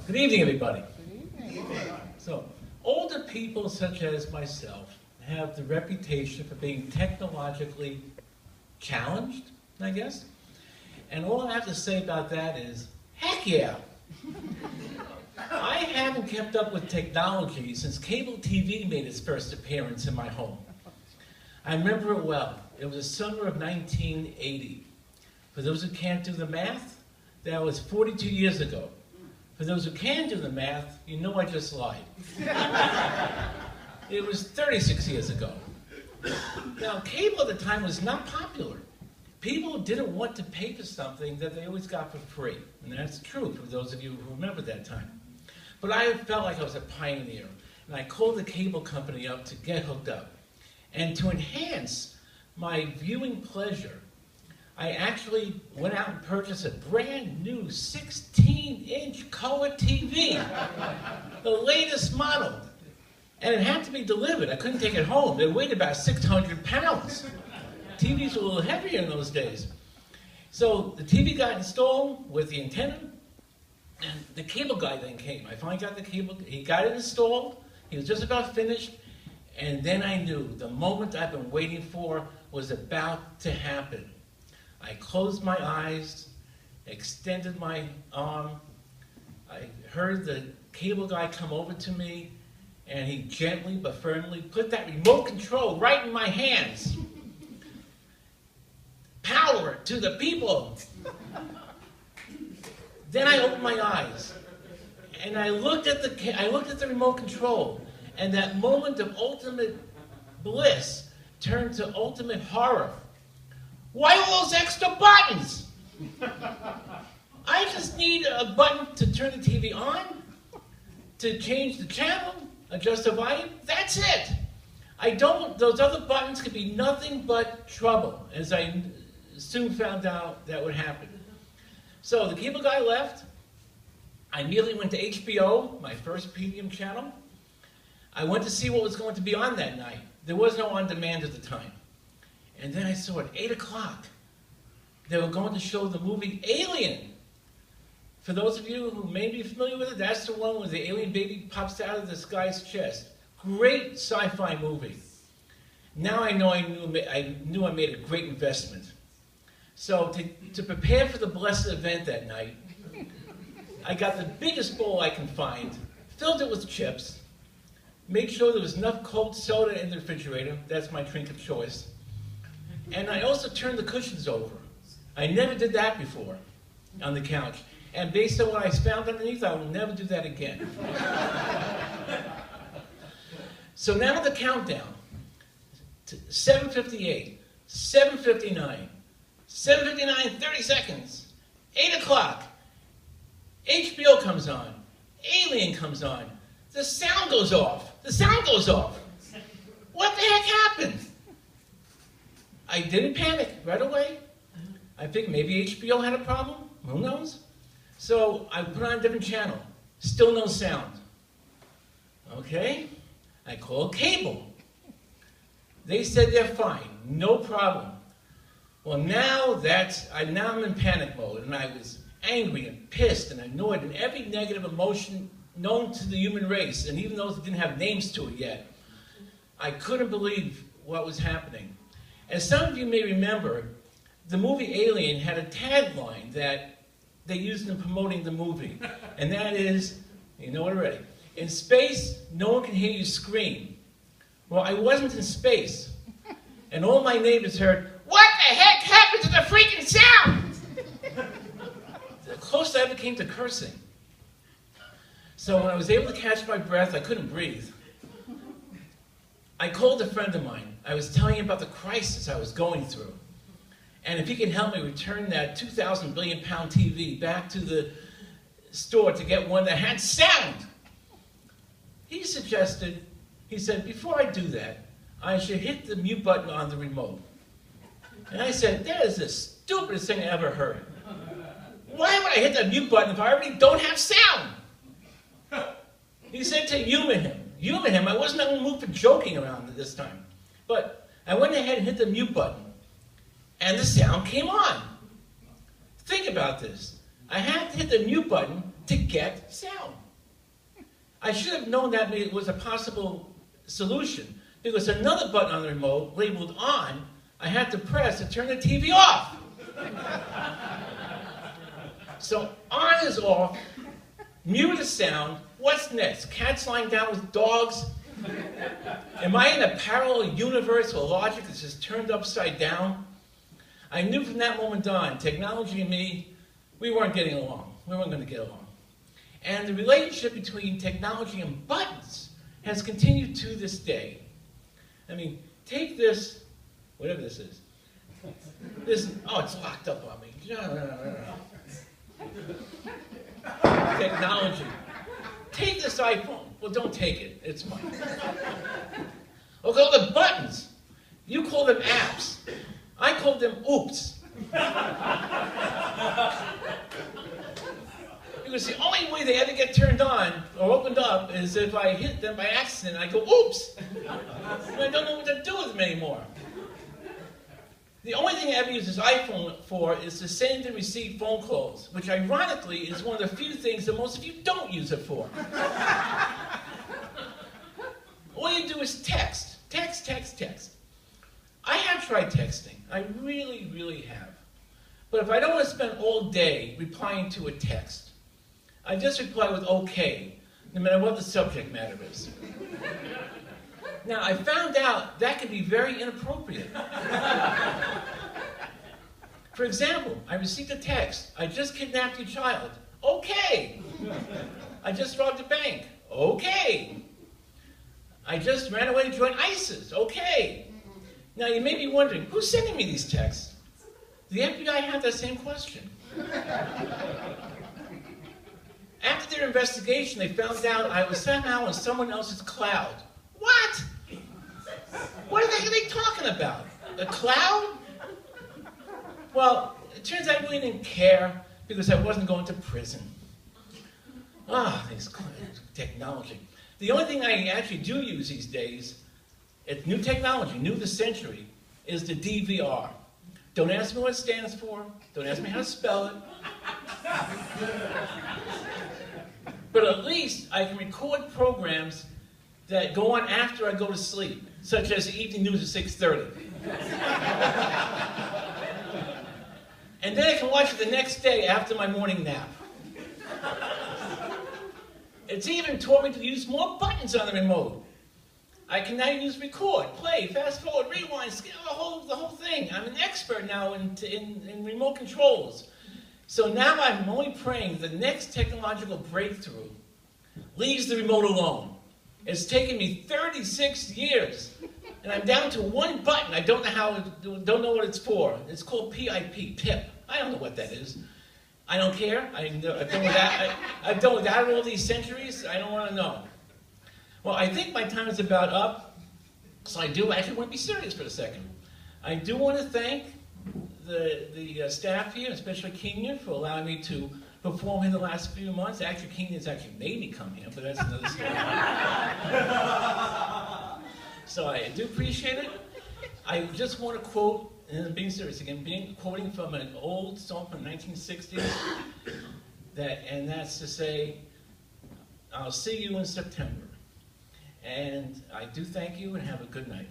Good evening, everybody. So, older people such as myself have the reputation for being technologically challenged, I guess. And all I have to say about that is, heck yeah. I haven't kept up with technology since cable TV made its first appearance in my home. I remember it well. It was the summer of 1980. For those who can't do the math, that was 42 years ago. For those who can do the math, you know I just lied. It was 36 years ago. Now, cable at the time was not popular. People didn't want to pay for something that they always got for free. And that's true for those of you who remember that time. But I felt like I was a pioneer. And I called the cable company up to get hooked up. And to enhance my viewing pleasure, I actually went out and purchased a brand new 16-inch color TV, the latest model. And it had to be delivered. I couldn't take it home. It weighed about 600 pounds. TVs were a little heavier in those days. So the TV got installed with the antenna, and the cable guy then came. I finally got the cable. He got it installed. He was just about finished. And then I knew the moment I've been waiting for was about to happen. I closed my eyes, extended my arm. I heard the cable guy come over to me, and he gently but firmly put that remote control right in my hands. Power to the people. Then I opened my eyes, and I looked at the remote control, and that moment of ultimate bliss turned to ultimate horror. Why all those extra buttons? I just need a button to turn the TV on, to change the channel, adjust the volume. That's it. Those other buttons could be nothing but trouble, as I soon found out that would happen. So the cable guy left. I immediately went to HBO, my first premium channel. I went to see what was going to be on that night. There was no on-demand at the time. And then I saw at 8 o'clock, they were going to show the movie Alien. For those of you who may be familiar with it, that's the one where the alien baby pops out of this guy's chest. Great sci-fi movie. Now I knew I made a great investment. So to prepare for the blessed event that night, I got the biggest bowl I can find, filled it with chips, made sure there was enough cold soda in the refrigerator. That's my drink of choice. And I also turned the cushions over. I never did that before on the couch. And based on what I found underneath, I will never do that again. So now the countdown. 7:58, 7:59, 7:59, 30 seconds, 8 o'clock. HBO comes on. Alien comes on. The sound goes off. The sound goes off. What the heck happened? I didn't panic right away. I think maybe HBO had a problem. Who knows? So I put on a different channel. Still no sound. Okay. I called cable. They said they're fine. No problem. Well, now I'm in panic mode, and I was angry and pissed and annoyed and every negative emotion known to the human race, and even those that didn't have names to it yet. I couldn't believe what was happening. As some of you may remember, the movie Alien had a tagline that they used in promoting the movie. And that is, you know it already, in space, no one can hear you scream. Well, I wasn't in space. And all my neighbors heard, what the heck happened to the freaking sound? The closest I ever came to cursing. So when I was able to catch my breath, I couldn't breathe. I called a friend of mine. I was telling him about the crisis I was going through. And if he could help me return that 2,000 billion pound TV back to the store to get one that had sound. He said, before I do that, I should hit the mute button on the remote. And I said, that is the stupidest thing I ever heard. Why would I hit the mute button if I already don't have sound? He said to humor him. Humor him. I wasn't in the mood for joking around at this time. But I went ahead and hit the mute button. And the sound came on. Think about this. I had to hit the mute button to get sound. I should have known that it was a possible solution, because another button on the remote, labeled on, I had to press to turn the TV off. So on is off, mute is sound. What's next? Cats lying down with dogs? Am I in a parallel universe where logic is just turned upside down? I knew from that moment on, technology and me, we weren't getting along. We weren't going to get along. And the relationship between technology and buttons has continued to this day. I mean, take this, whatever this is. This, oh, it's locked up on me. Technology. Take this iPhone. Well, don't take it. It's mine. We'll call them buttons. You call them apps. I call them oops. Because the only way they ever get turned on or opened up is if I hit them by accident and I go, oops! And I don't know what to do with them anymore. The only thing I ever use this iPhone for is to send and receive phone calls, which ironically is one of the few things that most of you don't use it for. All you do is text. Text, text, text. I have tried texting. I really, really have. But if I don't want to spend all day replying to a text, I just reply with okay, no matter what the subject matter is. Now, I found out that can be very inappropriate. For example, I received a text, I just kidnapped your child. Okay. I just robbed a bank. Okay. I just ran away to join ISIS. Okay. Now, you may be wondering, who's sending me these texts? The FBI had that same question. After their investigation, they found out I was somehow on someone else's cloud. What? What the heck are they talking about? A cloud? Well, it turns out I really didn't care because I wasn't going to prison. Ah, this technology. The only thing I actually do use these days, it's new technology, new this century, is the DVR. Don't ask me what it stands for. Don't ask me how to spell it. But at least I can record programs that go on after I go to sleep, such as the evening news at 6:30. And then I can watch it the next day after my morning nap. It's even taught me to use more buttons on the remote. I can now use record, play, fast forward, rewind, skip, the whole thing. I'm an expert now in remote controls. So now I'm only praying the next technological breakthrough leaves the remote alone. It's taken me 36 years, and I'm down to one button. I don't know what it's for. It's called PIP, PIP. I don't know what that is. I don't care. I've done without all these centuries. I don't want to know. Well, I think my time is about up, so I do actually want to be serious for a second. I do want to thank the staff here, especially Kenya, for allowing me to perform in the last few months. Actually, Kenya's actually made me come here, but that's another story. So I do appreciate it. I just want to quote, and being serious again, quoting from an old song from the 1960s, and that's to say, I'll see you in September. And I do thank you and have a good night.